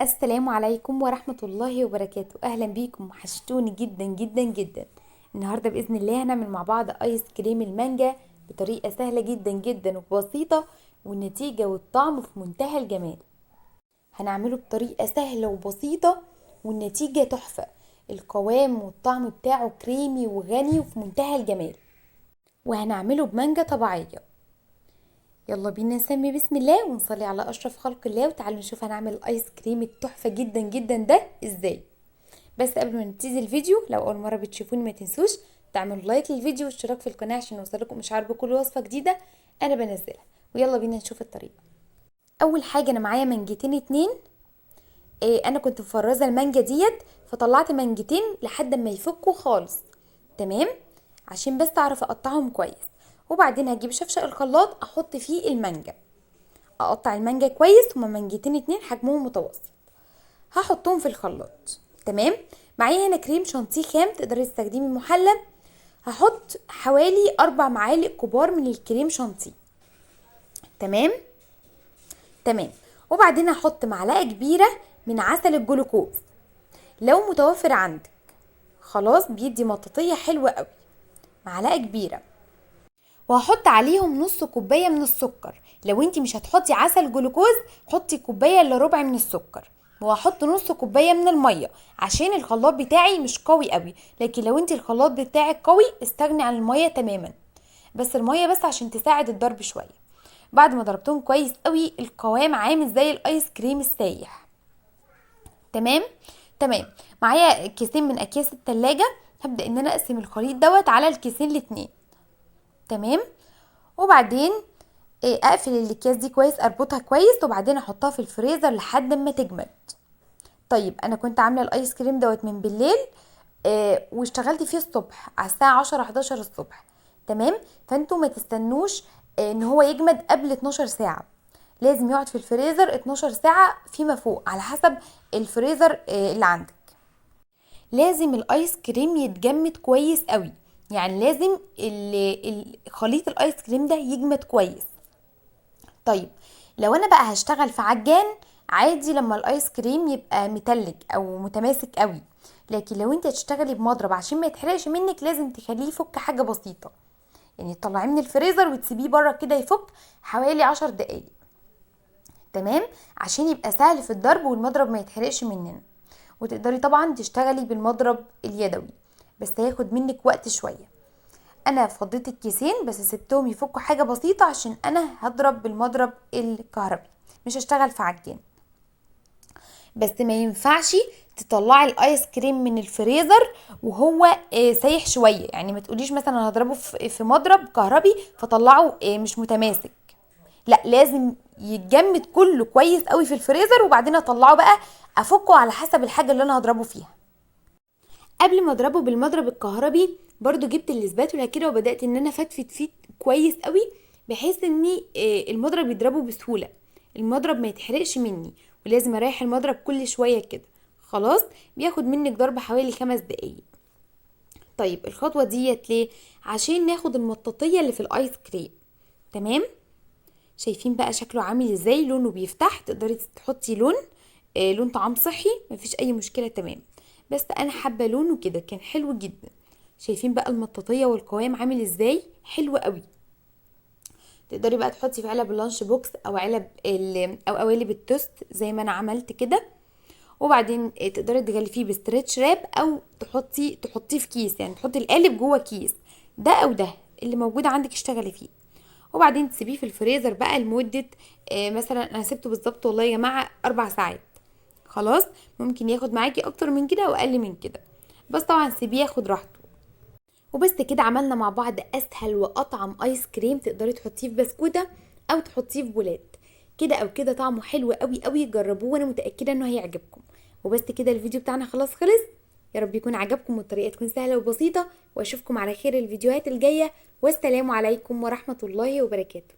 السلام عليكم ورحمة الله وبركاته. اهلا بيكم، وحشتوني جدا جدا جدا. النهاردة بإذن الله هنعمل مع بعض ايس كريم المانجا بطريقة سهلة جدا جدا وبسيطة، والنتيجة والطعم في منتهى الجمال. هنعمله بطريقة سهلة وبسيطة والنتيجة تحفة. القوام والطعم بتاعه كريمي وغني وفي منتهى الجمال، وهنعمله بمانجا طبيعية. يلا بينا نسمي بسم الله ونصلي على اشرف خلق الله، وتعالوا نشوف هنعمل الايس كريم التحفه جدا جدا ده ازاي. بس قبل ما نبتدي الفيديو، لو اول مره بتشوفوني ما تنسوش تعملوا لايك للفيديو واشتراك في القناه عشان يوصلكم اشعار بكل وصفه جديده انا بنزلها. ويلا بينا نشوف الطريقه. اول حاجه انا معايا منجتين اتنين. انا كنت مفرزه المانجا ديت، فطلعت منجتين لحد ما يفكوا خالص. تمام، عشان بس اعرف اقطعهم كويس. وبعدين هجيب شفشق الخلاط احط فيه المانجا، اقطع المانجا كويس. هما مانجتين اتنين حجمهم متوسط، هحطهم في الخلاط. تمام، معايا هنا كريم شانتيه خام، تقدري تستخدمي محلى. هحط حوالي 4 معالق كبار من الكريم شانتيه. تمام تمام. وبعدين هحط معلقه كبيره من عسل الجلوكوز لو متوفر عندك، خلاص بيدي مطاطيه حلوه قوي. معلقه كبيره. وهحط عليهم نص كوبايه من السكر. لو انتي مش هتحطي عسل جلوكوز حطي كوبايه الا ربع من السكر. وهحط نص كوبايه من الميه عشان الخلاط بتاعي مش قوي قوي، لكن لو انتي الخلاط بتاعك قوي استغني عن الميه تماما. بس الميه بس عشان تساعد الضرب شويه. بعد ما ضربتهم كويس قوي القوام عامل زي الايس كريم السايح. تمام تمام. معايا كيسين من اكياس التلاجة، هبدأ ان انا اقسم الخليط دوت على الكيسين الاتنين. تمام. وبعدين اقفل الاكياس دي كويس، اربطها كويس، وبعدين احطها في الفريزر لحد ما تجمد. طيب انا كنت عامله الايس كريم دوت من بالليل، واشتغلت فيه الصبح على الساعه 10 11 الصبح. تمام، فانتوا ما تستنوش ان هو يجمد قبل 12 ساعه. لازم يقعد في الفريزر 12 ساعه فيما فوق على حسب الفريزر اللي عندك. لازم الايس كريم يتجمد كويس قوي، يعني لازم خليط الايس كريم ده يجمد كويس. طيب لو انا بقى هشتغل في عجان عادي لما الايس كريم يبقى متلج او متماسك قوي، لكن لو انت هتشتغلي بمضرب عشان ما يتحرقش منك لازم تخليه يفك حاجه بسيطه. يعني تطلعيه من الفريزر وتسيبيه بره كده يفك حوالي 10 دقايق. تمام، عشان يبقى سهل في الضرب والمضرب ما يتحرقش مننا. وتقدري طبعا تشتغلي بالمضرب اليدوي، بس هياخد منك وقت شويه. انا فضيت الكيسين بس سبتهم يفكوا حاجه بسيطه عشان انا هضرب بالمضرب الكهربي، مش هشتغل في عجين. بس ما ينفعش تطلعي الايس كريم من الفريزر وهو سايح شويه. يعني ما تقوليش مثلا انا هضربه في مضرب كهربي فطلعه مش متماسك. لا، لازم يتجمد كله كويس قوي في الفريزر وبعدين اطلعه بقى افكه على حسب الحاجه اللي انا هضربه فيها. قبل ما اضربه بالمضرب الكهربي برضو جبت الاسباتولا كده وبدات ان انا فتفت فيه كويس قوي، بحيث ان المضرب يضربه بسهوله، المضرب ما يتحرقش مني. ولازم اريح المضرب كل شويه كده. خلاص، بياخد منك ضرب حوالي 5 دقايق. طيب الخطوه ديت ليه؟ عشان ناخد المطاطيه اللي في الايس كريم. تمام، شايفين بقى شكله عامل ازاي؟ لونه بيفتح، تقدري تحطي لون لون طعام صحي مفيش اي مشكله. تمام، بس انا حابه لونه كده كان حلو جدا. شايفين بقى المطاطيه والقوام عامل ازاي؟ حلو قوي. تقدري بقى تحطي في علب اللانش بوكس او علب او قوالب التوست زي ما انا عملت كده. وبعدين تقدري تغلفيه بستريتش راب او تحطيه في كيس، يعني تحطي القالب جوه كيس. ده او ده اللي موجود عندك اشتغلي فيه. وبعدين تسيبيه في الفريزر بقى لمدة مثلا انا سبته بالظبط والله يا جماعة 4 ساعات. خلاص، ممكن ياخد معاكي اكتر من كده او اقل من كده، بس طبعا سيبيه ياخد راحته. وبس كده عملنا مع بعض اسهل واطعم ايس كريم. تقدري تحطيه في بسكوتة او تحطيه في بولات كده او كده، طعمه حلو قوي قوي. جربوه وانا متأكدة انه هيعجبكم. وبس كده الفيديو بتاعنا خلاص خلص. يا رب يكون عجبكم والطريقة تكون سهلة وبسيطة، واشوفكم على خير الفيديوهات الجاية. والسلام عليكم ورحمة الله وبركاته.